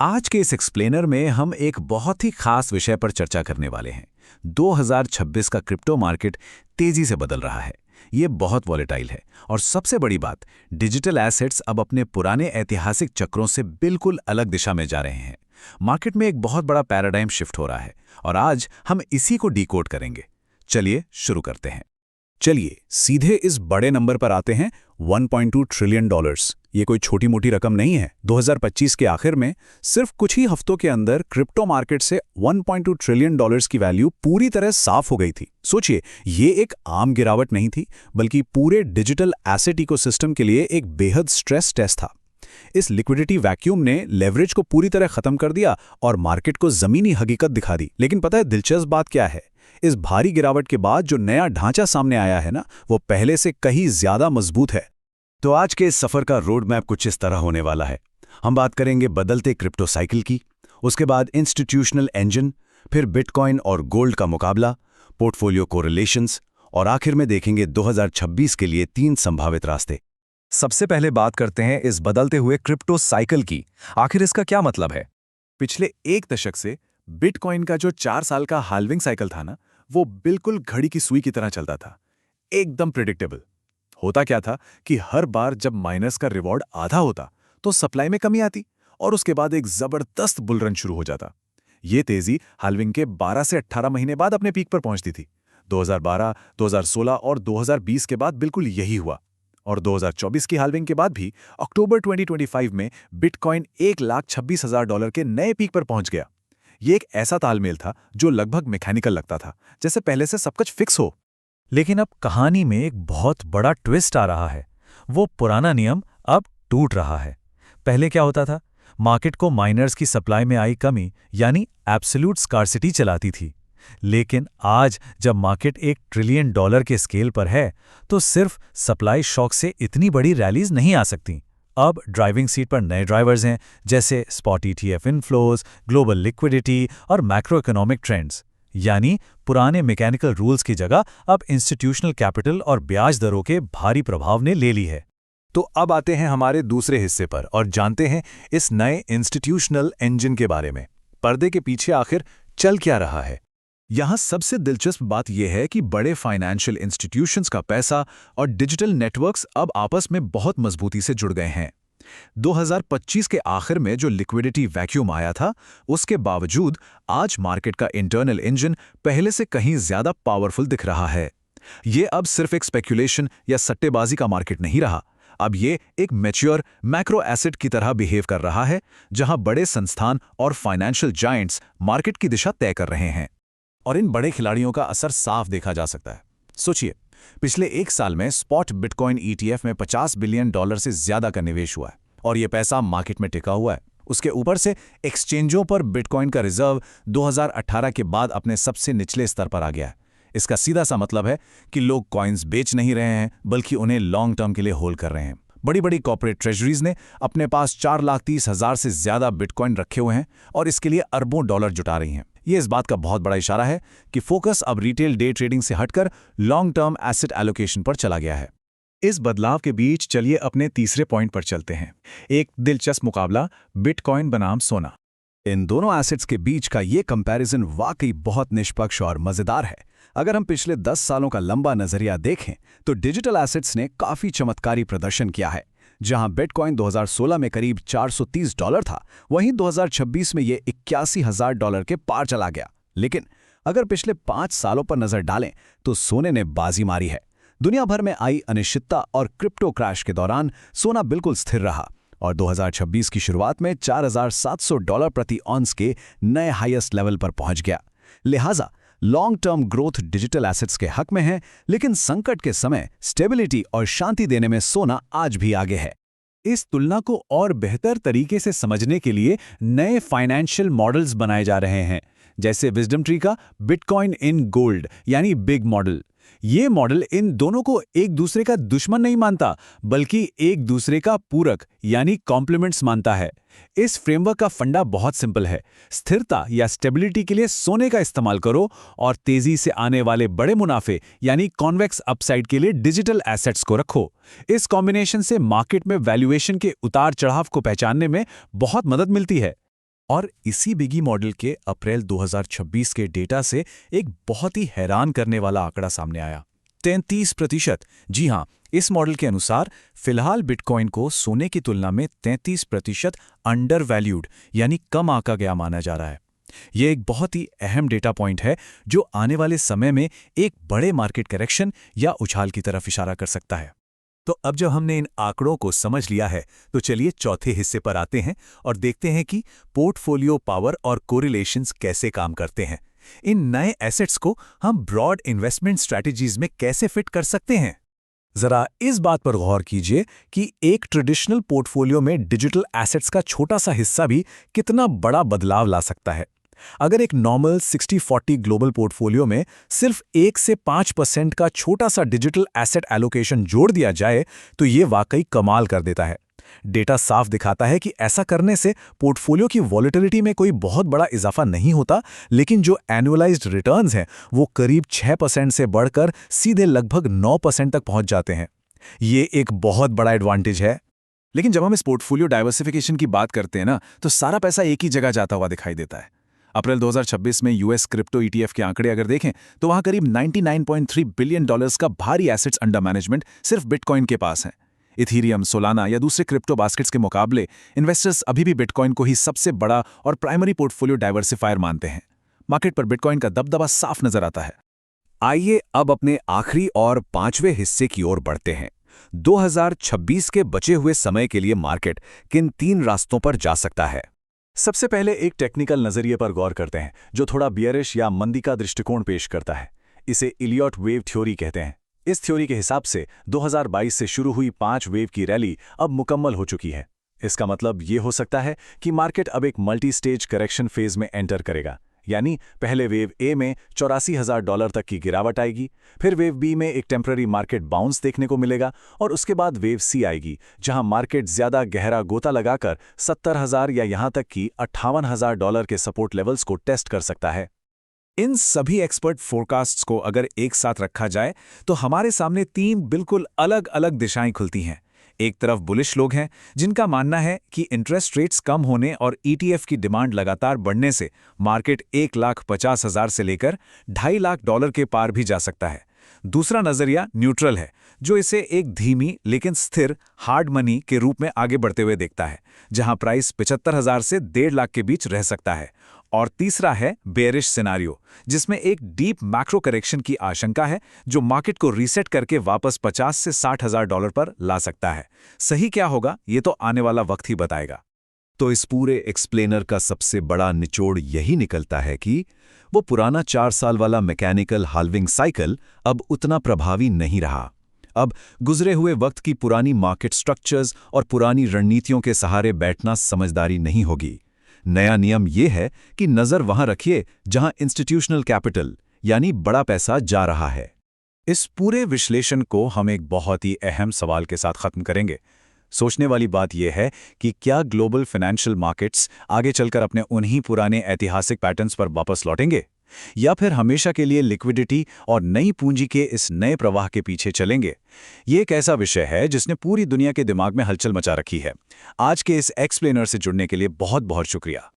आज के इस एक्सप्लेनर में हम एक बहुत ही खास विषय पर चर्चा करने वाले हैं। 2026 का क्रिप्टो मार्केट तेजी से बदल रहा है। ये बहुत वॉलेटाइल है और सबसे बड़ी बात, डिजिटल एसेट्स अब अपने पुराने ऐतिहासिक चक्रों से बिल्कुल अलग दिशा में जा रहे हैं। मार्केट में एक बहुत बड़ा पैराडाइम शिफ्ट हो रहा है और आज हम इसी को डिकोड करेंगे। चलिए शुरू करते हैं। चलिए सीधे इस बड़े नंबर पर आते हैं, 1.2 ट्रिलियन डॉलर्स। ये कोई छोटी मोटी रकम नहीं है। 2025 के आखिर में सिर्फ कुछ ही हफ्तों के अंदर क्रिप्टो मार्केट से 1.2 ट्रिलियन डॉलर्स की वैल्यू पूरी तरह साफ हो गई थी। सोचिए, ये एक आम गिरावट नहीं थी, बल्कि पूरे डिजिटल एसेट इकोसिस्टम के लिए एक बेहद स्ट्रेस टेस्ट था। इस लिक्विडिटी वैक्यूम ने लेवरेज को पूरी तरह खत्म कर दिया और मार्केट को जमीनी हकीकत दिखा दी। लेकिन पता है दिलचस्प बात क्या है? इस भारी गिरावट के बाद जो नया ढांचा सामने आया है ना, वो पहले से कहीं ज्यादा मजबूत है। तो आज के इस सफर का रोड मैप कुछ इस तरह होने वाला है। हम बात करेंगे बदलते क्रिप्टो साइकिल की, उसके बाद इंस्टीट्यूशनल इंजन, फिर बिटकॉइन और गोल्ड का मुकाबला, पोर्टफोलियो कोरिलेशंस और आखिर में देखेंगे 2026 के लिए 3 संभावित रास्ते। सबसे पहले बात करते हैं इस बदलते हुए क्रिप्टो साइकिल की। आखिर इसका क्या मतलब है? पिछले 1 दशक से बिटकॉइन का जो 4 साल का हाल्विंग साइकिल था ना, वो बिल्कुल घड़ी की सुई की तरह चलता था, एकदम प्रिडिक्टेबल। होता क्या था कि हर बार जब माइनर्स का रिवॉर्ड आधा होता तो सप्लाई में कमी आती और उसके बाद एक जबरदस्त बुल रन शुरू हो जाता। ये तेजी हाल्विंग के 12 से 18 महीने बाद अपने पीक पर पहुंचती थी। 2012, 2016 और 2020 के बाद बिल्कुल यही हुआ और 2024 की हाल्विंग के बाद भी अक्टूबर 2025 में बिटकॉइन $1,26,000 के नए पीक पर पहुंच गया। ये एक ऐसा तालमेल था जो लगभग मैकेनिकल लगता था, जैसे पहले से सब कुछ फिक्स हो। लेकिन अब कहानी में एक बहुत बड़ा ट्विस्ट आ रहा है। वो पुराना नियम अब टूट रहा है। पहले क्या होता था? मार्केट को माइनर्स की सप्लाई में आई कमी यानी एब्सोल्यूट स्कार्सिटी चलाती थी। लेकिन आज जब मार्केट $1 ट्रिलियन के स्केल पर है, तो सिर्फ सप्लाई शॉक से इतनी बड़ी रैलीज नहीं आ सकती। अब ड्राइविंग सीट पर नए ड्राइवर्स हैं, जैसे spot ETF inflows, global liquidity और मैक्रो इकोनॉमिक ट्रेंड्स। यानी पुराने मैकेनिकल रूल्स की जगह अब इंस्टीट्यूशनल कैपिटल और ब्याज दरों के भारी प्रभाव ने ले ली है। तो अब आते हैं हमारे दूसरे हिस्से पर और जानते हैं इस नए इंस्टीट्यूशनल इंजन के बारे में। पर्दे के पीछे आखिर चल क्या रहा है? यहाँ सबसे दिलचस्प बात यह है कि बड़े फाइनेंशियल इंस्टीट्यूशंस का पैसा और डिजिटल नेटवर्क्स अब आपस में बहुत मजबूती से जुड़ गए हैं। 2025 के आखिर में जो लिक्विडिटी वैक्यूम आया था, उसके बावजूद आज मार्केट का इंटरनल इंजन पहले से कहीं ज्यादा पावरफुल दिख रहा है। ये अब सिर्फ एक स्पेक्यूलेशन या सट्टेबाजी का मार्केट नहीं रहा। अब ये एक मैच्योर मैक्रो एसेट की तरह बिहेव कर रहा है, जहां बड़े संस्थान और फाइनेंशियल जायंट्स मार्केट की दिशा तय कर रहे हैं। और इन बड़े खिलाड़ियों का असर साफ देखा जा सकता है। सोचिए, पिछले 1 साल में स्पॉट बिटकॉइन ETF में $50 बिलियन से ज्यादा का निवेश हुआ है और यह पैसा मार्केट में टिका हुआ है। उसके ऊपर से एक्सचेंजों पर बिटकॉइन का रिजर्व 2018 के बाद अपने सबसे निचले स्तर पर आ गया है। इसका सीधा सा मतलब है कि लोग कॉइन्स बेच नहीं रहे हैं, बल्कि उन्हें लॉन्ग टर्म के लिए होल्ड कर रहे हैं। बड़ी बड़ी कॉर्पोरेट ट्रेजरीज ने अपने पास 4,30,000 से ज्यादा बिटकॉइन रखे हुए हैं और इसके लिए अरबों डॉलर जुटा रही हैं। ये इस बात का बहुत बड़ा इशारा है कि फोकस अब रिटेल डे ट्रेडिंग से हटकर लॉन्ग टर्म एसेट एलोकेशन पर चला गया है। इस बदलाव के बीच चलिए अपने तीसरे पॉइंट पर चलते हैं। एक दिलचस्प मुकाबला, बिटकॉइन बनाम सोना। इन दोनों एसेट्स के बीच का ये कंपैरिजन वाकई बहुत निष्पक्ष और मजेदार है। अगर हम पिछले 10 सालों का लंबा नजरिया देखें, तो डिजिटल एसेट्स ने काफी चमत्कारी प्रदर्शन किया है। जहां बिटकॉइन 2016 में करीब $430 था, वहीं 2026 में ये $81,000 के पार चला गया। लेकिन अगर पिछले 5 सालों पर नजर डालें, तो सोने ने बाजी मारी है। दुनिया भर में आई अनिश्चितता और क्रिप्टो क्रैश के दौरान सोना बिल्कुल स्थिर रहा और 2026 की शुरुआत में $4,700 प्रति ऑन्स के नए हाईएस्ट लेवल पर पहुंच गया। लिहाजा long term growth digital assets के हक में है, लेकिन संकट के समय स्टेबिलिटी और शांति देने में सोना आज भी आगे है। इस तुलना को और बेहतर तरीके से समझने के लिए नए फाइनेंशियल मॉडल्स बनाए जा रहे हैं, जैसे विजडम ट्री का बिटकॉइन इन गोल्ड यानी बिग मॉडल। ये मॉडल इन दोनों को एक दूसरे का दुश्मन नहीं मानता, बल्कि एक दूसरे का पूरक यानी कॉम्प्लीमेंट्स मानता है। इस फ्रेमवर्क का फंडा बहुत सिंपल है। स्थिरता या स्टेबिलिटी के लिए सोने का इस्तेमाल करो और तेजी से आने वाले बड़े मुनाफे यानी कॉन्वेक्स अपसाइड के लिए डिजिटल एसेट्स को रखो। इस कॉम्बिनेशन से मार्केट में वैल्यूएशन के उतार चढ़ाव को पहचानने में बहुत मदद मिलती है। और इसी बिगी मॉडल के अप्रैल 2026 के डेटा से एक बहुत ही हैरान करने वाला आंकड़ा सामने आया। 33%। जी हां, इस मॉडल के अनुसार फिलहाल बिटकॉइन को सोने की तुलना में 33% अंडर वैल्यूड यानी कम आंका गया माना जा रहा है। यह एक बहुत ही अहम डेटा पॉइंट है जो आने वाले समय में एक बड़े मार्केट करेक्शन या उछाल की तरफ इशारा कर सकता है। तो अब जब हमने इन आंकड़ों को समझ लिया है तो चलिए चौथे हिस्से पर आते हैं और देखते हैं कि पोर्टफोलियो पावर और कोरिलेशंस कैसे काम करते हैं। इन नए एसेट्स को हम ब्रॉड इन्वेस्टमेंट स्ट्रैटेजीज में कैसे फिट कर सकते हैं। जरा इस बात पर गौर कीजिए कि एक ट्रेडिशनल पोर्टफोलियो में डिजिटल एसेट्स का छोटा सा हिस्सा भी कितना बड़ा बदलाव ला सकता है। अगर एक नॉर्मल 60-40 ग्लोबल पोर्टफोलियो में सिर्फ 1 से 5% का छोटा सा डिजिटल एसेट एलोकेशन जोड़ दिया जाए तो ये वाकई कमाल कर देता है। डेटा साफ दिखाता है कि ऐसा करने से पोर्टफोलियो की वॉलेटिलिटी में कोई बहुत बड़ा इजाफा नहीं होता, लेकिन जो एनुअलाइज्ड रिटर्न्स हैं वो करीब 6% से बढ़कर सीधे लगभग 9% तक पहुंच जाते हैं। ये एक बहुत बड़ा एडवांटेज है। लेकिन जब हम इस पोर्टफोलियो डाइवर्सिफिकेशन की बात करते हैं ना, तो सारा पैसा एक ही जगह जाता हुआ दिखाई देता है। अप्रैल 2026 में यूएस क्रिप्टो ईटीएफ के आंकड़े अगर देखें तो वहां करीब $99.3 बिलियन का भारी एसेट्स अंडर मैनेजमेंट सिर्फ बिटकॉइन के पास है। इथीरियम, सोलाना या दूसरे क्रिप्टो बास्केट्स के मुकाबले इन्वेस्टर्स अभी भी बिटकॉइन को ही सबसे बड़ा और प्राइमरी पोर्टफोलियो डाइवर्सिफायर मानते हैं। मार्केट पर बिटकॉइन का दबदबा साफ नजर आता है। आइए अब अपने आखिरी और पांचवें हिस्से की ओर बढ़ते हैं। 2026 के बचे हुए समय के लिए मार्केट किन 3 रास्तों पर जा सकता है। सबसे पहले एक टेक्निकल नजरिए पर गौर करते हैं जो थोड़ा बियरिश या मंदी का दृष्टिकोण पेश करता है। इसे इलियट वेव थ्योरी कहते हैं। इस थ्योरी के हिसाब से 2022 से शुरू हुई 5 वेव की रैली अब मुकम्मल हो चुकी है। इसका मतलब ये हो सकता है कि मार्केट अब एक मल्टी स्टेज करेक्शन फेज में एंटर करेगा, यानी पहले वेव ए में $84,000 तक की गिरावट आएगी, फिर वेव बी में एक टेम्पररी मार्केट बाउंस देखने को मिलेगा और उसके बाद वेव सी आएगी जहां मार्केट ज्यादा गहरा गोता लगाकर 70,000 या यहां तक कि $58,000 के सपोर्ट लेवल्स को टेस्ट कर सकता है। इन सभी एक्सपर्ट फोरकास्ट्स को अगर एक साथ रखा जाए तो हमारे सामने 3 बिल्कुल अलग अलग दिशाएं खुलती हैं। एक तरफ बुलिश लोग हैं जिनका मानना है कि इंटरेस्ट रेट्स कम होने और ईटीएफ की डिमांड लगातार बढ़ने से मार्केट 1,50,000 से लेकर $2.5 लाख के पार भी जा सकता है। दूसरा नजरिया न्यूट्रल है जो इसे एक धीमी लेकिन स्थिर हार्ड मनी के रूप में आगे बढ़ते हुए देखता है, जहां प्राइस 75,000 से 1.5 लाख के बीच रह सकता है। और तीसरा है बेयरिश सिनारियो, जिसमें एक डीप मैक्रो करेक्शन की आशंका है जो मार्केट को रीसेट करके वापस 50 से 60,000 डॉलर पर ला सकता है। सही क्या होगा ये तो आने वाला वक्त ही बताएगा। तो इस पूरे एक्सप्लेनर का सबसे बड़ा निचोड़ यही निकलता है कि वो पुराना 4 साल वाला मैकेनिकल हाल्विंग साइकिल अब उतना प्रभावी नहीं रहा। अब गुजरे हुए वक्त की पुरानी मार्केट स्ट्रक्चर्स और पुरानी रणनीतियों के सहारे बैठना समझदारी नहीं होगी। नया नियम ये है कि नज़र वहां रखिए जहां इंस्टीट्यूशनल कैपिटल यानी बड़ा पैसा जा रहा है। इस पूरे विश्लेषण को हम एक बहुत ही अहम सवाल के साथ खत्म करेंगे। सोचने वाली बात यह है कि क्या ग्लोबल फाइनेंशियल मार्केट्स आगे चलकर अपने उन्हीं पुराने ऐतिहासिक पैटर्न्स पर वापस लौटेंगे या फिर हमेशा के लिए लिक्विडिटी और नई पूंजी के इस नए प्रवाह के पीछे चलेंगे। ये एक ऐसा विषय है जिसने पूरी दुनिया के दिमाग में हलचल मचा रखी है। आज के इस एक्सप्लेनर से जुड़ने के लिए बहुत बहुत शुक्रिया।